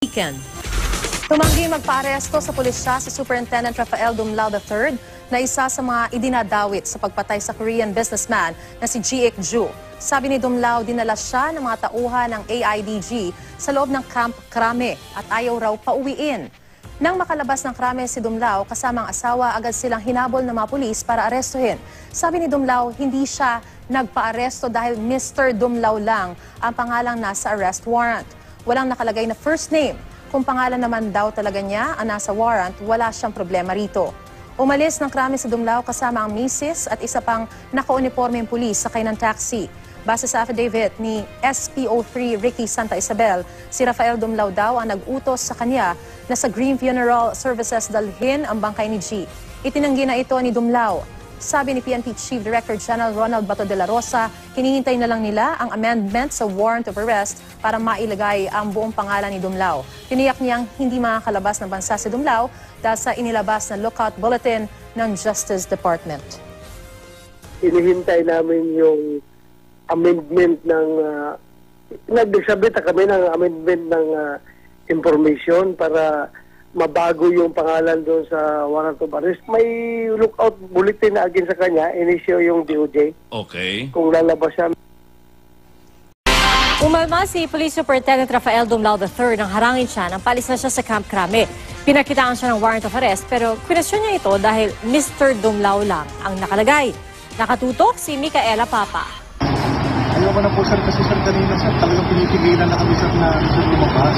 Weekend. Tumanggi magpaaresto sa pulisya si Superintendent Rafael Dumlao III na isa sa mga idinadawit sa pagpatay sa Korean businessman na si G.Ik Ju. Sabi ni Dumlao, dinala siya ng mga tauhan ng AIDG sa loob ng Camp Crame at ayaw raw pauwiin. Nang makalabas ng Crame si Dumlao kasama ang asawa, agad silang hinabol ng mga pulis para arestuhin. Sabi ni Dumlao, hindi siya nagpaaresto dahil Mr. Dumlao lang ang pangalang nasa arrest warrant. Walang nakalagay na first name. Kung pangalan naman daw talaga niya ang nasa warrant, wala siyang problema rito. Umalis ng Crame si Dumlao kasama ang misis at isa pang naka-uniformeng pulis sakay ng taxi. Base sa affidavit ni SPO3 Ricky Santa Isabel, si Rafael Dumlao daw ang nag-utos sa kanya na sa Green Funeral Services dalhin ang bangkay ni G. Itinanggi na ito ni Dumlao. Sabi ni PNP Chief Director General Ronald Bato de la Rosa, hinihintay na lang nila ang amendment sa warrant of arrest para mailagay ang buong pangalan ni Dumlao. Tiniyak niyang hindi makakalabas ng bansa si Dumlao dahil sa inilabas na lookout bulletin ng Justice Department. Hinihintay namin yung amendment ng nagsabit kami ng amendment ng information para mabago yung pangalan doon sa warrant of arrest. May lookout bulletin na against sa kanya, inisyo yung DOJ. Okay. Kung lalabas siya. Umalma si Police Superintendent Rafael Dumlao III nang harangin siya nang palis na siya sa Camp Crame. Pinakitaan siya ng warrant of arrest pero kwestiyon niya ito dahil Mr. Dumlao lang ang nakalagay. Nakatutok si Micaela Papa. Ayoko na po sir kasi sir kanina sir talagang pinipigilan na kami sir na lumabas.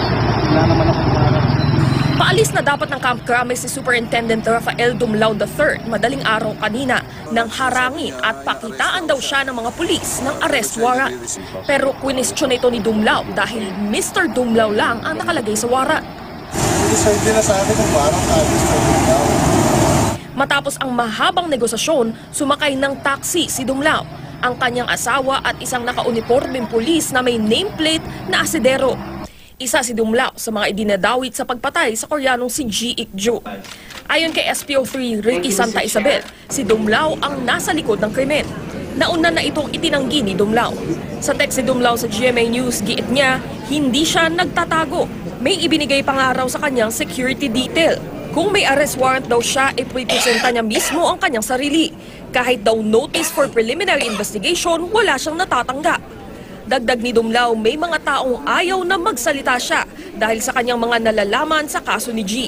Wala naman ako kumarap. Paalis na dapat ng Camp Crame si Superintendent Rafael Dumlao III madaling araw kanina nang harangin at pakitaan daw siya ng mga pulis ng arrest warrant. Pero kwestiyon ito ni Dumlao dahil Mr. Dumlao lang ang nakalagay sa warrant. Hindi na sa akin kung parang Mr. Dumlao. Matapos ang mahabang negosasyon, sumakay ng taxi si Dumlao, ang kanyang asawa at isang naka-uniformeng pulis na may nameplate na asidero. Isa si Dumlao sa mga idinadawit sa pagpatay sa Koreanong si G.Ik Ju. Ayon kay SPO3 Ricky Santa Isabel, si Dumlao ang nasa likod ng krimen. Nauna na itong itinanggi ni Dumlao. Sa text ni Dumlao sa GMA News, giit niya, hindi siya nagtatago. May ibinigay pang araw sa kanyang security detail. Kung may arrest warrant daw siya, ipipresenta niya mismo ang kanyang sarili. Kahit daw notice for preliminary investigation, wala siyang natatanggap. Dagdag ni Dumlao, may mga taong ayaw na magsalita siya dahil sa kanyang mga nalalaman sa kaso ni G.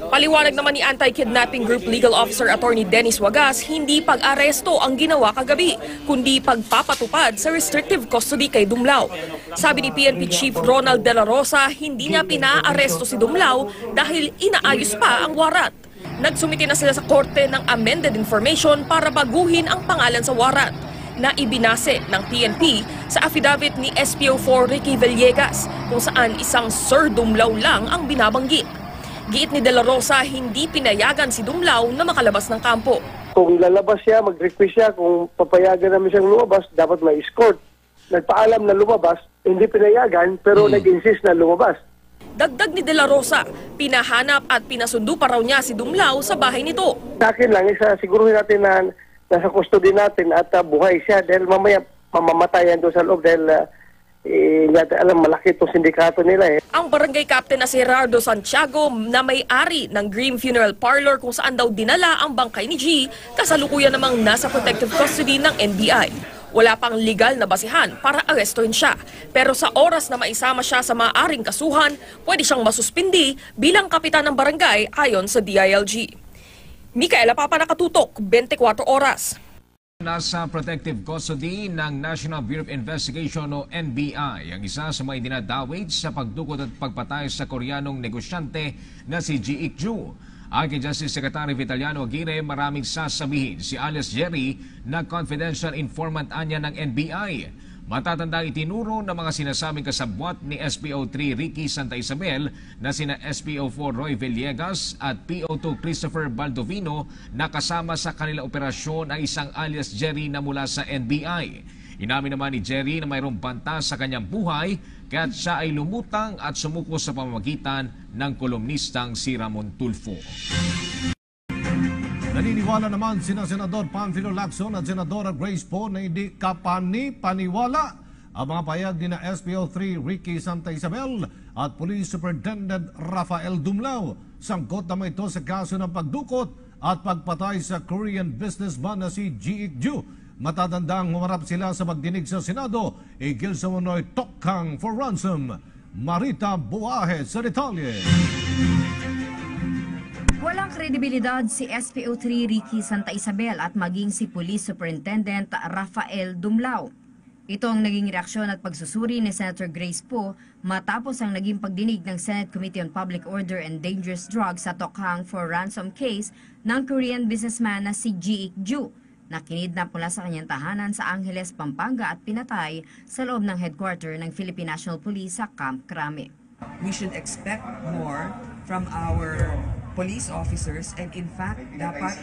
Paliwanag naman ni Anti-Kidnapping Group Legal Officer Attorney Dennis Wagas, hindi pag-aresto ang ginawa kagabi, kundi pagpapatupad sa restrictive custody kay Dumlao. Sabi ni PNP Chief Ronald de la Rosa, hindi niya pinaaresto si Dumlao dahil inaayos pa ang warrant. Nagsumite na sila sa korte ng amended information para baguhin ang pangalan sa warrant na ibinase ng PNP sa affidavit ni SPO4 Ricky Villegas kung saan isang Sir Dumlao lang ang binabanggit. Giit ni De La Rosa, hindi pinayagan si Dumlao na makalabas ng kampo. Kung lalabas siya, mag-request siya, kung papayagan namin siyang lumabas, dapat may escort. Nagpaalam na lumabas, hindi pinayagan, pero nag-insist na lumabas. Dagdag ni De La Rosa, pinahanap at pinasundo pa raw niya si Dumlao sa bahay nito. Sa akin lang, siguruhin natin na nasa custody natin at buhay siya dahil mamaya mamamatayan doon sa loob dahil alam, malaki itong sindikato nila eh. Ang barangay captain na si Gerardo Santiago na may-ari ng Green Funeral Parlor kung saan daw dinala ang bangkay ni G, kasalukuyan namang nasa protective custody ng NBI. Wala pang legal na basihan para arestuhin siya. Pero sa oras na maisama siya sa maaring kasuhan, pwede siyang masuspindi bilang kapitan ng barangay ayon sa DILG. Micaela Papa, nakatutok, 24 oras. Nasa protective custody ng National Bureau of Investigation o NBI ang isa sa mga dinadawit sa pagdukot at pagpatay sa Koreanong negosyante na si G.Ik Ju. Ayon kay Justice Secretary Vitaliano Aguirre, maraming sasabihin si alias Jerry na confidential informant anya ng NBI. Matatandang itinuro ng mga sinasabing kasabwat ni SPO3 Ricky Santa Isabel na sina SPO4 Roy Villegas at PO2 Christopher Baldovino na kasama sa kanila operasyon ay isang alias Jerry na mula sa NBI. Inamin naman ni Jerry na mayroong banta sa kanyang buhay kaya't siya ay lumutang at sumuko sa pamamagitan ng kolumnistang si Ramon Tulfo. Naniniwala naman sina Senador Panfilo Lacson at Senadora Grace Poe na hindi kapani-paniwala ang mga payag ni na SPO3 Ricky Santa Isabel at Police Superintendent Rafael Dumlao. Sangkot naman ito sa kaso ng pagdukot at pagpatay sa Korean businessman na si Ji Ik-ju. Matatandang humarap sila sa pagdinig sa Senado igil sa Manoy Tokhang for ransom. Marita Buahe sa detalye. Walang kredibilidad si SPO3 Ricky Santa Isabel at maging si Police Superintendent Rafael Dumlao. Ito ang naging reaksyon at pagsusuri ni Senator Grace Poe matapos ang naging pagdinig ng Senate Committee on Public Order and Dangerous Drugs sa Tokhang for ransom case ng Korean businessman na si Ji Ik-ju na kinidnap mula sa kanyang tahanan sa Angeles, Pampanga at pinatay sa loob ng headquarter ng Philippine National Police sa Camp Crame. We should expect more from our police officers, and in fact, dapat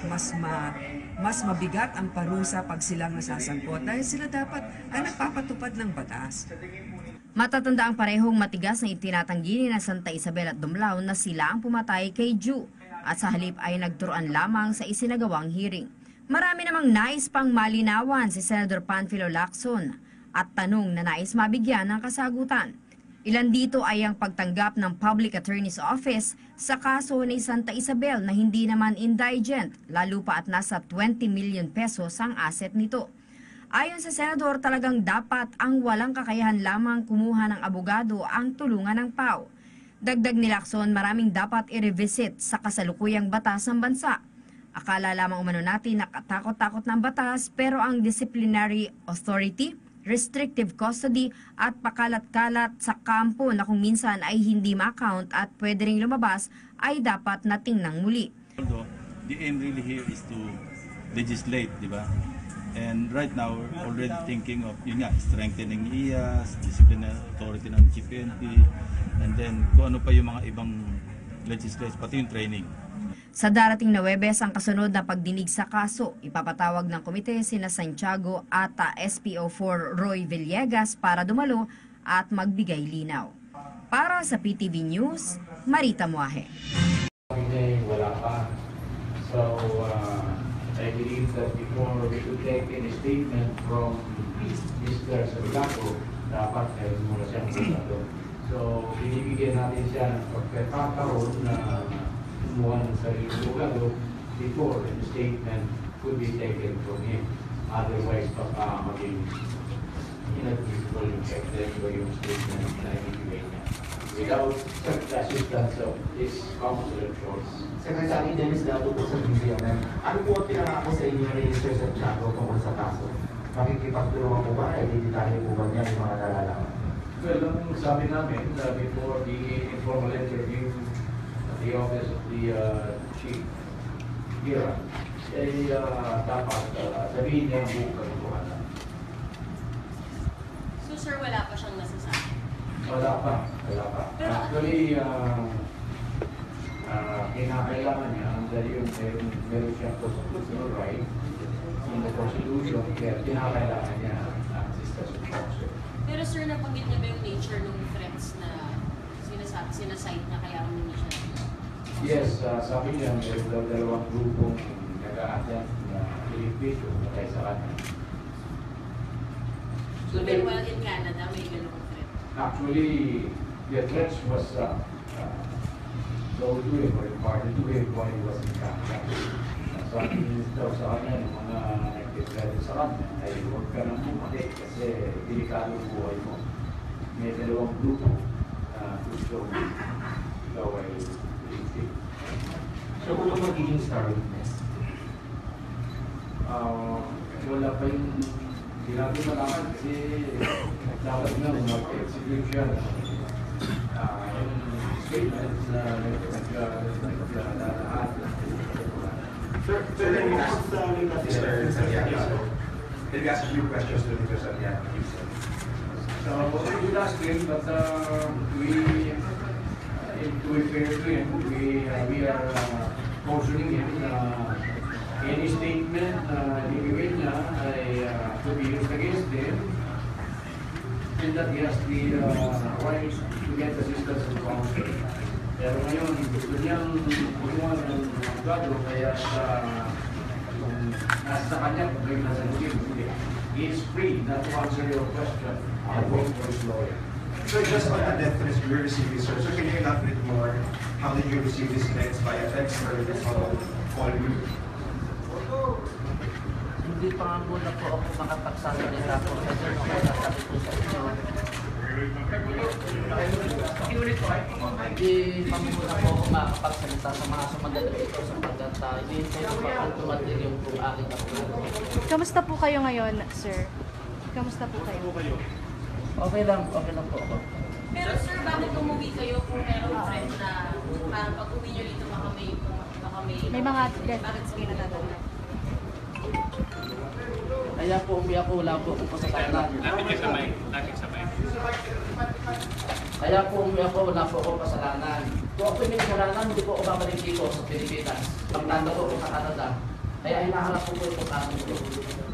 mas mabigat ang parusa pag silang nasasangkot dahil sila dapat ay nagpapatupad ng batas. Matatanda ang parehong matigas na itinatanggi ni Santa Isabel at Dumlao na sila ang pumatay kay Ju at sa halip ay nagturuan lamang sa isinagawang hearing. Marami namang nais pang malinawan si Senador Panfilo Lacson at tanong na nais mabigyan ng kasagutan. Ilan dito ay ang pagtanggap ng Public Attorney's Office sa kaso ni Santa Isabel na hindi naman indigent, lalo pa at nasa 20 million pesos ang asset nito. Ayon sa Senador, talagang dapat ang walang kakayahan lamang kumuha ng abogado ang tulungan ng PAO. Dagdag ni Lacson, maraming dapat i-revisit sa kasalukuyang batas ng bansa. Akala lamang umano natin nakatakot-takot ng batas pero ang disciplinary authority, restrictive custody at pakalat-kalat sa kampo na kung minsan ay hindi ma-count at pwede ring lumabas ay dapat natingnang muli. Although the aim really here is to legislate, di ba? And right now we're already thinking of yun nga, strengthening IAS, disciplinary authority ng GPNP, and then kung ano pa yung mga ibang legislation, pati yung training. Sa darating na Webes ang kasunod na pagdinig sa kaso, ipapatawag ng komite sina Santiago at SPO4 Roy Villegas para dumalo at magbigay linaw. Para sa PTV News, Marita Muahe. Wala pa. So, I believe that before we could take any statement from Mr. Santiago, dapat meron muna siyang abogado. So, binibigyan natin siya ng pagkakataon na kumuha ng sariling abogado before the statement could be taken from him. Otherwise, baka maging inadmissible yung check yung statement na ibigay niya. Without the assistance of this counsel of choice. Secretary Dennis Dato po sa BCMM, ano po ang pinangako sa inyo ni Mr. Santiago tungkol sa kaso? Makikipagtulungan po ba? Detalye po ba niya yung mga nalalaman? Well, ang sabi namin before the informal interview at the office of the chief here, ay dapat sabihin niya ang buong katotohanan. So sir, wala pa siyang nasasabi? Wala pa. Actually, kinakailangan niya dahil meron siyang constitutional right in the Constitution, kaya kinakailangan niya ang assistance of counsel. Pero sir, nabanggit niya ba yung nature ng threats na sinasite na kaya hindi siya? Yes, sabi niya, meron daw dalawang grupong nag-a-attempt na Pilipino na tayo sa kanya. So, pero while in Canada, may ganung threat? Actually, the threats was told to him or imparted to him when he was in Canada. Sabi daw sa kanya, yung mga nag-threat sa kanya, ay huwag ka nang bumalik kasi delikado ang buhay mo. May dalawang grupo na gusto ikaw ay victim. So, kung magiging star witness? Wala pa yung ginagawa malaman kasi dapat nga mag-execute siya. Yung statement na nagdadaan. Sir, let me ask Mr. Santiago. Let me ask a few questions to Mr. Santiago. So, we will ask him, but to be fair to him, we are cautioning him na any statement na ibigay niya ay to be used against him, and that he has the right to get assistance and counsel. Pero ngayon, gusto niyang kumuha ng abogado kaya kung nasa kanya, kung kayo nasa lugin, he is free not to answer your question. I'll vote for his lawyer. So just on the death threats you received, sir, so can you elaborate more? How did you receive these threats? Via text or someone call you? Hindi pa nga muna po ako makapagsasalita po kasi sabi po sa inyo. Hindi pa muna po ako makapagsalita sa mga sumunod dito sa pagkanta. Hindi po pa po tumatil yung aking kapulado. Kamusta po kayo ngayon, sir? Kamusta po kayo? Okay lang po ako. Pero sir, bakit umuwi kayo kung meron friend na parang pag uwi nyo dito baka May mga bakit sige natatanda? Kaya po umiyak ko, wala po ako kasalanan. Lapit sa mic. Kaya po umiyak ko, wala po ako kasalanan. Kung ako may kasalanan, hindi po ako babalik dito sa Pilipinas. Pagtanda ko sa Canada. Kaya hinahanap po itong kanin ko.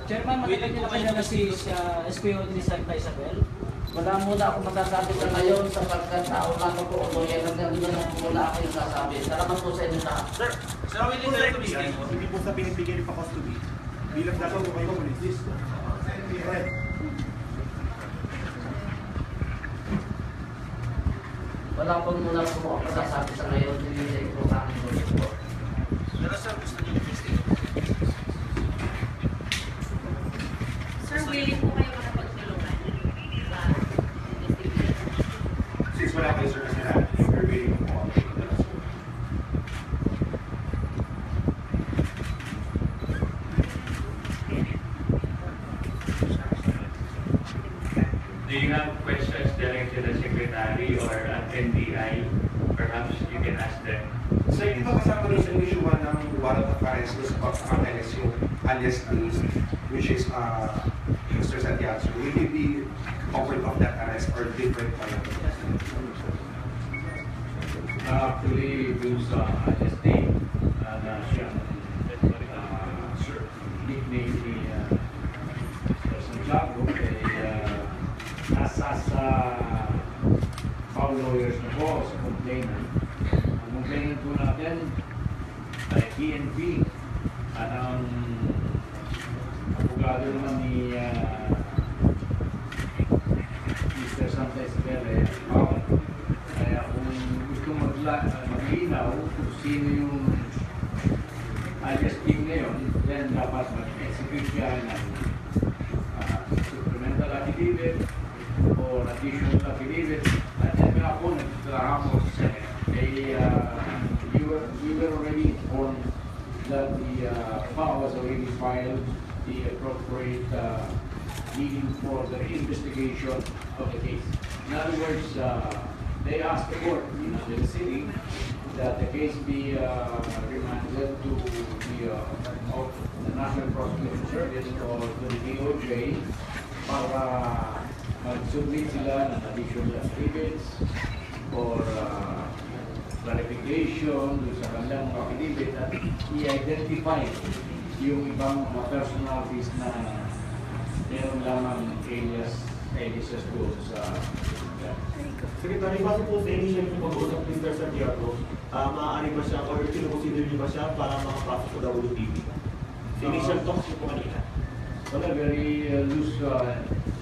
Chairman, matagal niyo na kayo na si SPO ni Santa Isabel? Wala muna ako masasabi sa ngayon sapagkat tao lang po ako. Kaya hanggang doon lang muna ako yung sasabi. Salamat po sa inyo lahat. Sir, willing na ito hindi po sa pinipigyan pa custody. Bilang dapat po kayo police. Wala po muna po ako masasabi sa ngayon. Hindi po sa akin po. Pero sir, gusto niyo i-investigate? Sir, willing po kayo makapagtulungan? Since wala kayo sir kasi natin, you're waiting po ako. Do you have questions direct to the Secretary or at NBI? Perhaps you can ask them. So, di ba kasama rin sa issue ng warrant of arrest sa pag-LSU alias Cruz, which is Mr. Santiago? Will he be covered of that arrest or different pa lang? Actually, dun sa estate na siyang nickname ni Santiago nasa sa foul lawyers na po sa complainant. Ang complainant po natin ay PNP at ang abogado naman ni Mr. Santa Isabel kaya kung gusto maglinaw kung sino yung alias team ngayon, then dapat mag-execute siya ng supplemental affidavit or additional affidavit. At yan nga po, nagtatrabaho sa Senate. We were already informed that the file was already filed, the appropriate needing for the investigation of the case. In other words, they asked the court in the city that the case be remanded to the National Prosecution Service or to the DOJ para mag-submit sila ng additional affidavits or clarification sa kanilang affidavit at i-identify yung ibang mga personalities na meron lamang aliases doon sa Secretary, bago po sa initial yung pag-usap ni Mr. Santiago, maaari ba siya or kinoconsider niyo ba siya para makapasok sa WTV? Initial talks niyo po kanina. Wala, very loose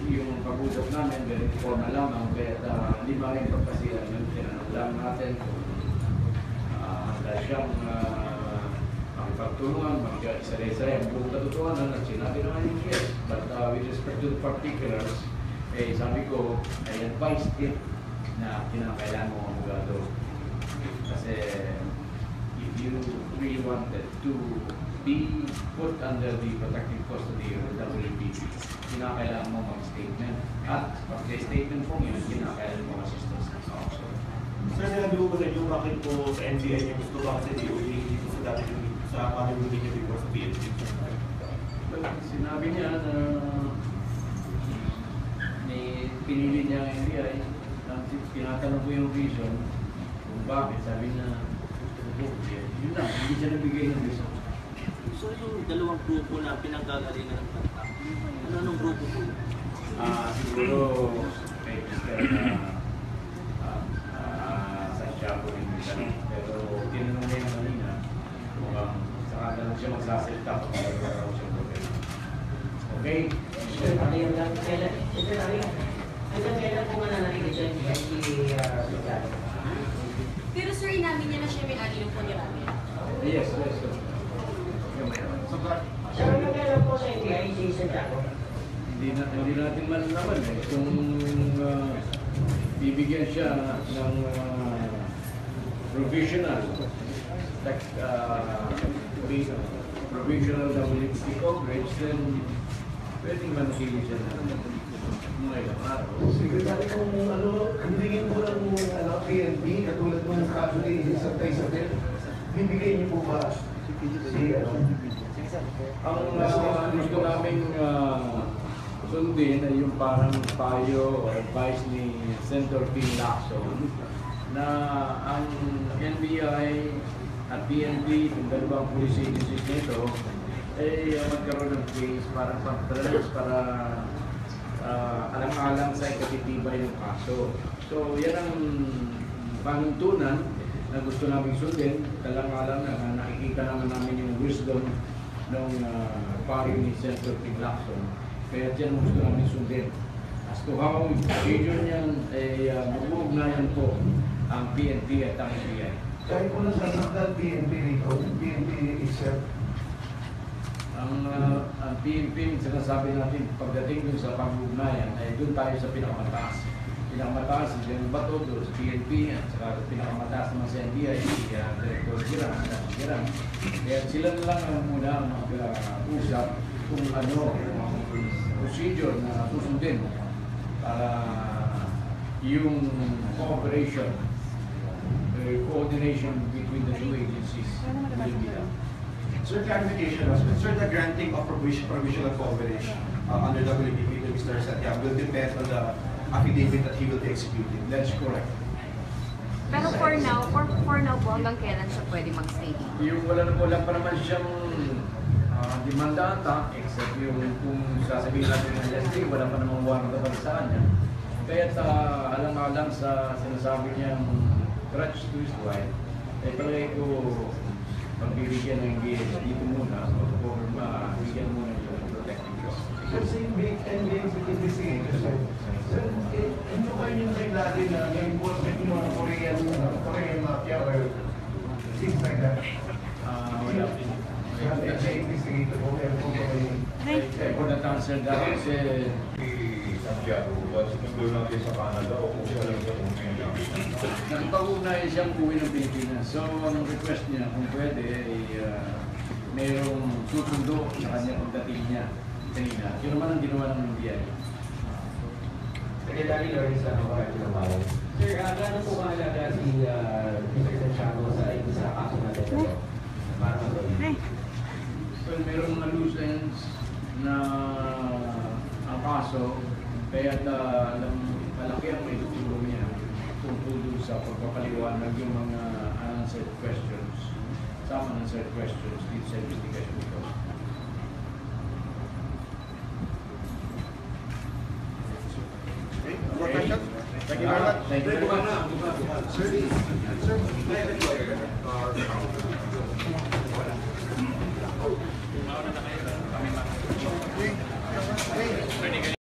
yung pag-usap namin, very formal lamang, kaya hindi ba rin pagkasiyan yun, tinanong lang natin kung dahil siyang makipagtulungan, mag-isa-isa ang buong katotohanan at sinabi naman yung yes. But with respect to the particulars, sabi ko, I advised it na kinakailangan mo ang abogado. Kasi if you really wanted to be put under the protective custody of the WPP, kinakailangan mo mag-statement. At pag-statement po yun, kinakailangan mo assistance ng counsel. Sir, sinabi ko ba sa inyo bakit po sa NBI niyo gusto ba kasi DOJ dito sa dati sa parang hindi niya before sa PNP? Sinabi niya na pinili niya ang NBI, tinatanong ko yung reason kung bakit, sabi na yun lang, hindi siya nabigay ng reason. So yung dalawang grupo na pinanggagalingan ng kanta, anong grupo po? Siguro may Mr. Santiago rin yung tanong, pero tinanong niya yung kanina, mukhang saka na lang siya magsasalita kung magkakaroon siya problema. Okay? Kailan po mananalig ito yung Santiago? Pero sir, inamin niya na siya may ali ng phone ni Rami. Yes. Sir, kailan po sa NBI si Santiago? Hindi natin malalaman eh. Kung bibigyan siya ng provisional WPP coverage, then pwedeng manatili siya na mga ilang araw. Secretary, kung hindingin mo ng PNP, katulad mo ng kaso ni Santa Isabel, bibigay niyo po ba Ang gusto naming sundin ay yung parang payo o advice ni Senator Ping Lacson na ang NBI at PNP, yung dalawang police agencies nito, ay magkaroon ng case para alang-alang sa ikatitibay ng kaso. So yan ang panuntunan na gusto namin sundin, alang-alang na nakikita naman namin yung wisdom ng payo ni Senator Ping Lacson. Kaya dyan gusto namin sundin. As to how yung procedure niyan ay mag-uugnayan po ang PNP at ang NBI. Kahit po nasasaktan PNP rito, PNP itself? Ang PNP, sinasabi natin, pagdating dun sa pag-uugnayan, ay dun tayo sa pinakamataas. Pinakamataas, si General Bato, doon sa PNP, at saka pinakamataas naman sa NBI, si Director Giran. Kaya sila na lang ang muna mag-usap kung ano ang procedure na susundin para yung cooperation, coordination between the two agencies will be done. Sir, clarification was, sir, the granting of provisional coverage under WPP to Mr. Santiago will depend on the affidavit that he will be executing. That's correct. Pero for now po, hanggang kailan siya pwede mag-stay dito? Yung wala pa naman siyang demanda ata, except yung kung sasabihin natin ng LSD, wala pa namang warrant na sa kanya. Kaya alang-alang sa sinasabi niyang crutch to his wife, ay palagay ko pagbibigyan ng engage dito muna or mabigyan muna yung protective cost. Kasi yung NBI investigation, sir, ano kayo yung rin natin na na-involvement yung mga Korean mafia or things like that? Wala. Investigator po, meron po kayo. I could not answer that kasi Santiago, ba't sinundo natin sa Canada o kung siya lang sa Pilipinas? nagpag-ugnay siyang uwi ng Pilipinas. So, ang request niya, kung pwede, ay mayroong susundo sa kanya pagdating niya kanina. Yun naman ang ginawa ng NBI. Secretary Lawrence, ano ba ang ginawa? Sir, gano'n po mahalaga si Mr. Santiago sa kaso natin ito? Para magawin. Well, mayroong mga loose ends na ang kaso, kaya malaki ang may tutulong niya tungkol doon sa pagpapaliwanag yung mga unanswered questions, some unanswered questions dito sa investigation ito. Thank you very much. Thank you very much. Sir,